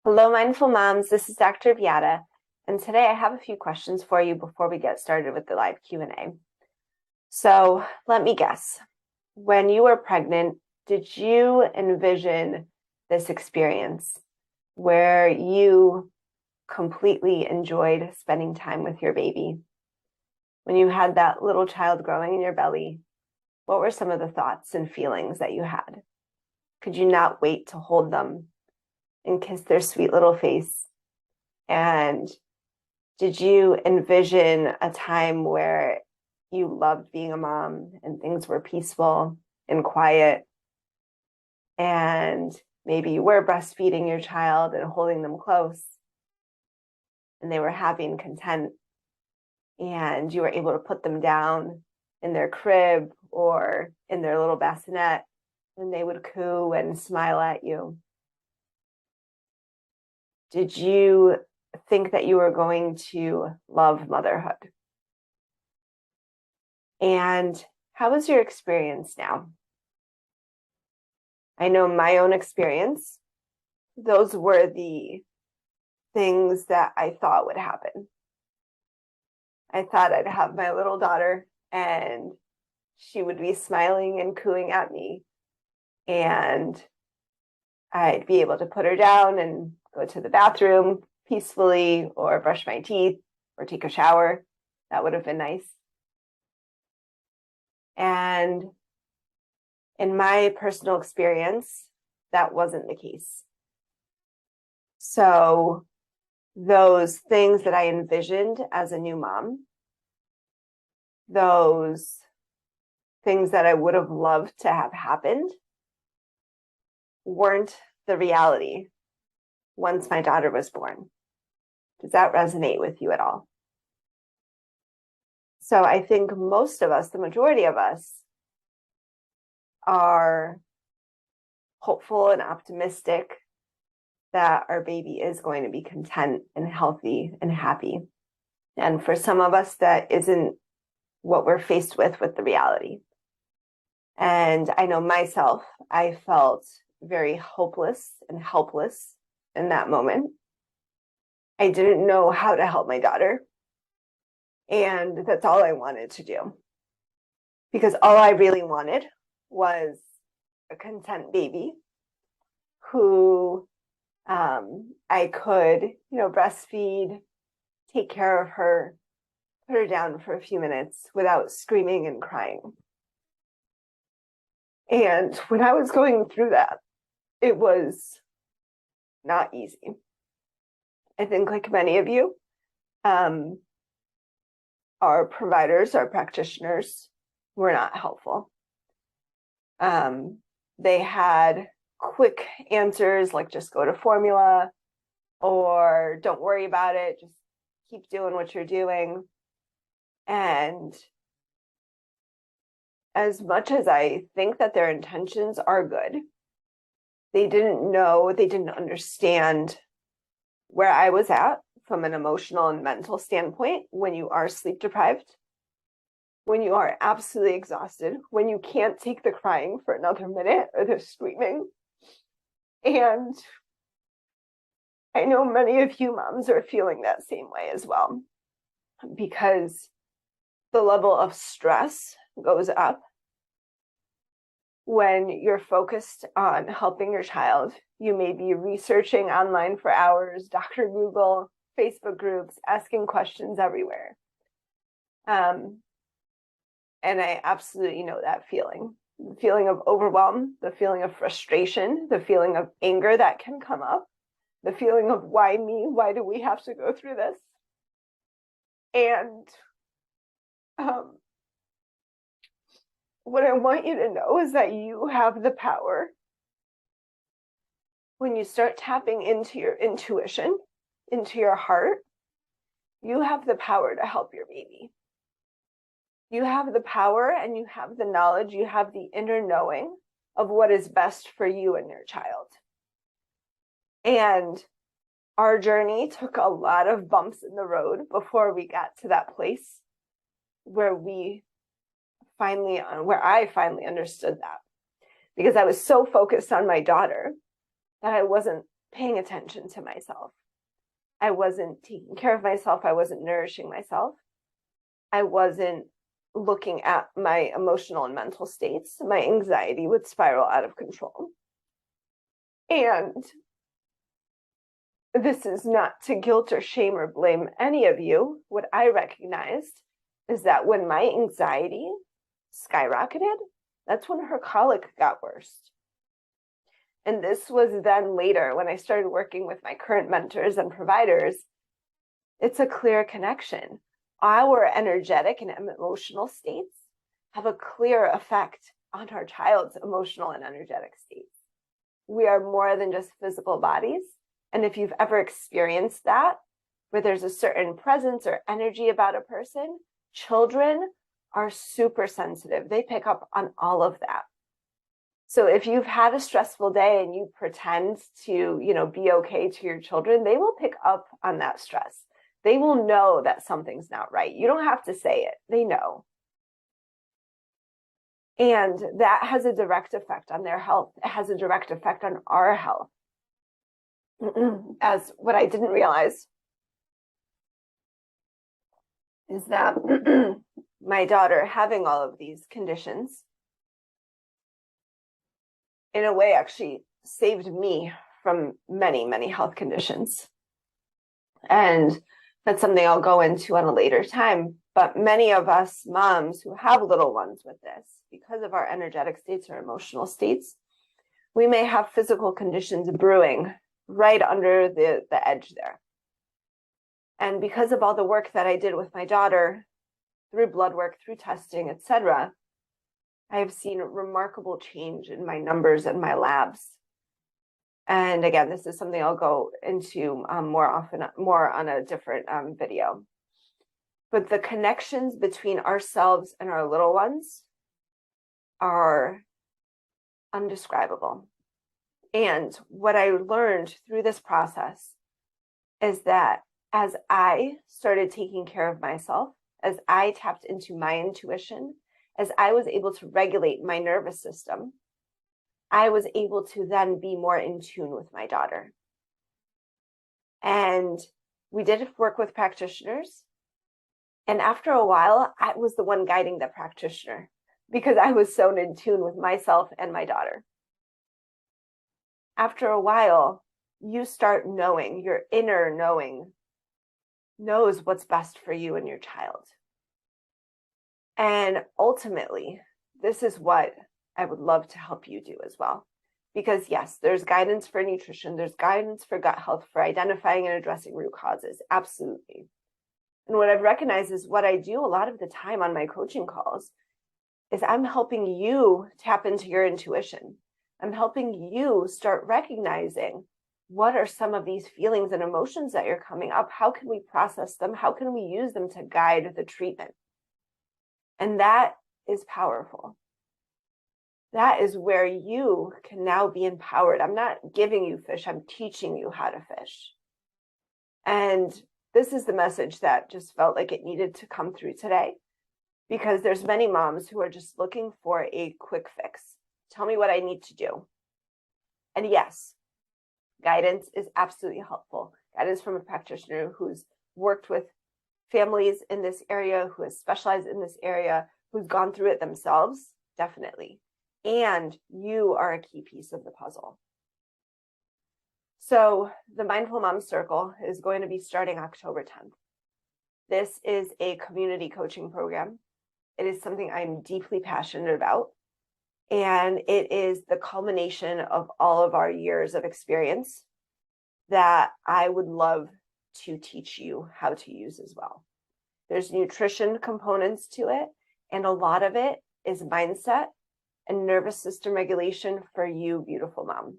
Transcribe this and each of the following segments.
Hello, Mindful Moms. This is Dr. Viata, and today I have a few questions for you before we get started with the live Q&A. So let me guess. When you were pregnant, did you envision this experience where you completely enjoyed spending time with your baby? When you had that little child growing in your belly, what were some of the thoughts and feelings that you had? Could you not wait to hold them and kiss their sweet little face? And did you envision a time where you loved being a mom and things were peaceful and quiet, and maybe you were breastfeeding your child and holding them close and they were happy and content, and you were able to put them down in their crib or in their little bassinet and they would coo and smile at you? Did you think that you were going to love motherhood? And how was your experience now? I know my own experience. Those were the things that I thought would happen. I thought I'd have my little daughter and she would be smiling and cooing at me, and I'd be able to put her down and go to the bathroom peacefully or brush my teeth or take a shower. That would have been nice. And in my personal experience, that wasn't the case. So those things that I envisioned as a new mom, those things that I would have loved to have happened, weren't the reality once my daughter was born. Does that resonate with you at all? So I think most of us, the majority of us, are hopeful and optimistic that our baby is going to be content and healthy and happy. And for some of us, that isn't what we're faced with the reality. And I know myself, I felt very hopeless and helpless in that moment. I didn't know how to help my daughter. And that's all I wanted to do. Because all I really wanted was a content baby who I could, breastfeed, take care of her, put her down for a few minutes without screaming and crying. And when I was going through that, it was not easy. I think, like many of you, our providers, our practitioners were not helpful. They had quick answers like just go to formula or don't worry about it, just keep doing what you're doing. And as much as I think that their intentions are good, they didn't understand where I was at from an emotional and mental standpoint when you are sleep deprived, when you are absolutely exhausted, when you can't take the crying for another minute or the screaming. And I know many of you moms are feeling that same way as well, because the level of stress goes up when you're focused on helping your child. You may be researching online for hours, Dr. Google, Facebook groups, asking questions everywhere. And I absolutely know that feeling. The feeling of overwhelm, the feeling of frustration, the feeling of anger that can come up, the feeling of why me? Why do we have to go through this? And what I want you to know is that you have the power. When you start tapping into your intuition, into your heart, you have the power to help your baby. You have the power and you have the knowledge, you have the inner knowing of what is best for you and your child. And our journey took a lot of bumps in the road before we got to that place where I finally understood that. Because I was so focused on my daughter that I wasn't paying attention to myself. I wasn't taking care of myself. I wasn't nourishing myself. I wasn't looking at my emotional and mental states. My anxiety would spiral out of control. And this is not to guilt or shame or blame any of you. What I recognized is that when my anxiety skyrocketed, that's when her colic got worse. And this was then later when I started working with my current mentors and providers. It's a clear connection. Our energetic and emotional states have a clear effect on our child's emotional and energetic states. We are more than just physical bodies. And if you've ever experienced that, where there's a certain presence or energy about a person, children are super sensitive. They pick up on all of that. So if you've had a stressful day and you pretend to, be okay to your children, they will pick up on that stress. They will know that something's not right. You don't have to say it. They know. And that has a direct effect on their health. It has a direct effect on our health. As what I didn't realize is that my daughter having all of these conditions, in a way, actually saved me from many, many health conditions. And that's something I'll go into on a later time. But many of us moms who have little ones with this, because of our energetic states or emotional states, we may have physical conditions brewing right under the edge there. And because of all the work that I did with my daughter, through blood work, through testing, etc., I have seen remarkable change in my numbers and my labs. And again, this is something I'll go into more on a different video. But the connections between ourselves and our little ones are undescribable. And what I learned through this process is that as I started taking care of myself, as I tapped into my intuition, as I was able to regulate my nervous system, I was able to then be more in tune with my daughter. And we did work with practitioners. And after a while, I was the one guiding the practitioner because I was so in tune with myself and my daughter. After a while, you start knowing, your inner knowing knows what's best for you and your child. And ultimately, this is what I would love to help you do as well. Because yes, there's guidance for nutrition, there's guidance for gut health, for identifying and addressing root causes, absolutely. And what I've recognized is what I do a lot of the time on my coaching calls is I'm helping you tap into your intuition. I'm helping you start recognizing what are some of these feelings and emotions that are coming up? How can we process them? How can we use them to guide the treatment? And that is powerful. That is where you can now be empowered. I'm not giving you fish, I'm teaching you how to fish. And this is the message that just felt like it needed to come through today, because there's many moms who are just looking for a quick fix. Tell me what I need to do. And yes, guidance is absolutely helpful. Guidance from a practitioner who's worked with families in this area, who has specialized in this area, who's gone through it themselves, definitely. And you are a key piece of the puzzle. So the Mindful Mom Circle is going to be starting October 10th. This is a community coaching program. It is something I'm deeply passionate about. And it is the culmination of all of our years of experience that I would love to teach you how to use as well. There's nutrition components to it, and a lot of it is mindset and nervous system regulation for you, beautiful mom.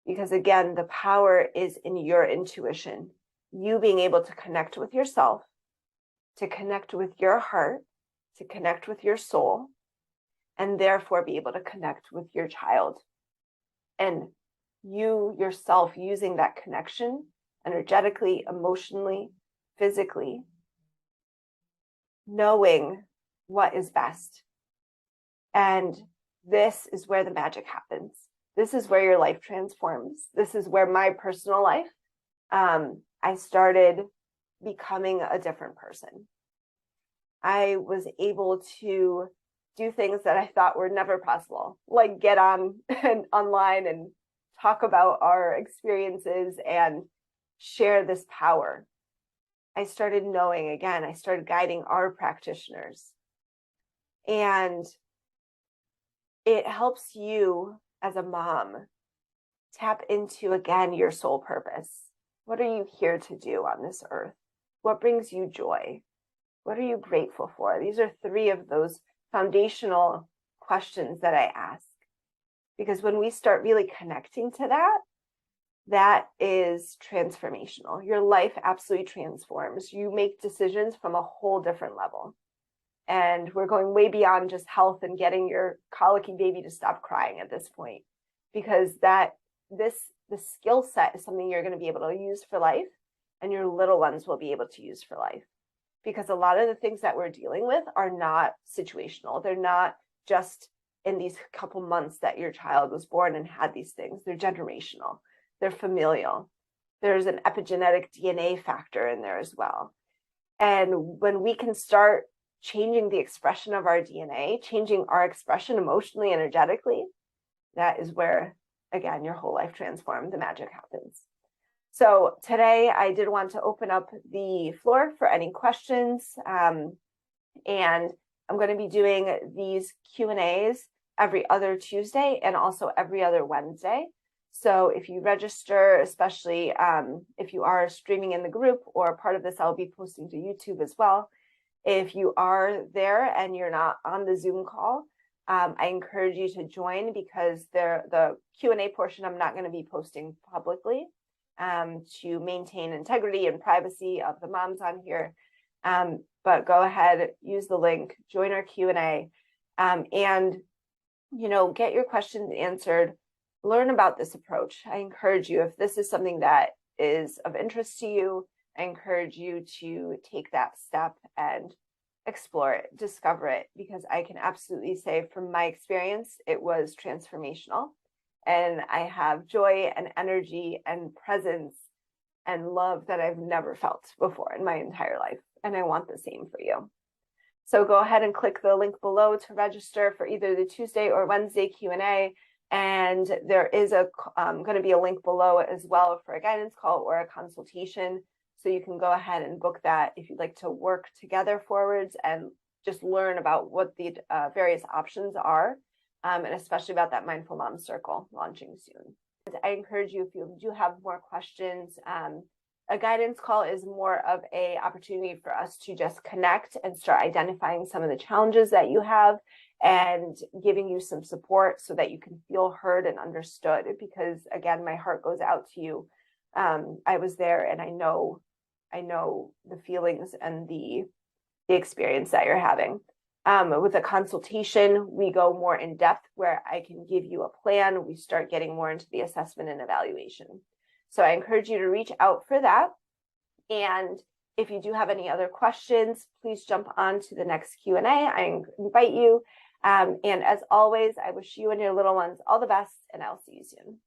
Because again, the power is in your intuition, you being able to connect with yourself, to connect with your heart, to connect with your soul, and therefore be able to connect with your child. And you yourself using that connection energetically, emotionally, physically, knowing what is best. And this is where the magic happens. this is where your life transforms. This is where my personal life, I started becoming a different person. I was able to do things that I thought were never possible, like get on and online and talk about our experiences and share this power. I started knowing, again, I started guiding our practitioners. And it helps you as a mom tap into, again, your soul purpose. What are you here to do on this earth? What brings you joy? What are you grateful for? These are 3 of those foundational questions that I ask. Because when we start really connecting to that, that is transformational. Your life absolutely transforms. You make decisions from a whole different level. And we're going way beyond just health and getting your colicky baby to stop crying at this point, because the skill set is something you're going to be able to use for life, and your little ones will be able to use for life. Because a lot of the things that we're dealing with are not situational. They're not just in these couple months that your child was born and had these things. They're generational. They're familial. There's an epigenetic DNA factor in there as well. And when we can start changing the expression of our DNA, changing our expression emotionally, energetically, that is where, again, your whole life transformed, the magic happens. So today I did want to open up the floor for any questions. And I'm going to be doing these Q&As every other Tuesday and also every other Wednesday. So if you register, especially if you are streaming in the group or part of this, I'll be posting to YouTube as well. If you are there and you're not on the Zoom call, I encourage you to join, because the Q&A portion I'm not going to be posting publicly to maintain integrity and privacy of the moms on here. But go ahead, use the link, join our Q&A, and get your questions answered. Learn about this approach. I encourage you, if this is something that is of interest to you, I encourage you to take that step and explore it, discover it, because I can absolutely say from my experience, it was transformational. And I have joy and energy and presence and love that I've never felt before in my entire life. And I want the same for you. So go ahead and click the link below to register for either the Tuesday or Wednesday Q&A. And there is going to be a link below as well for a guidance call or a consultation. So you can go ahead and book that if you'd like to work together forwards and just learn about what the various options are, and especially about that Mindful Mom Circle launching soon. And I encourage you, if you do have more questions, a guidance call is more of an opportunity for us to just connect and start identifying some of the challenges that you have and giving you some support so that you can feel heard and understood. Because again, my heart goes out to you. I was there, and I know the feelings and the experience that you're having. With a consultation, we go more in depth, where I can give you a plan. We start getting more into the assessment and evaluation. So I encourage you to reach out for that. And if you do have any other questions, please jump on to the next Q&A. I invite you. And as always, I wish you and your little ones all the best, and I'll see you soon.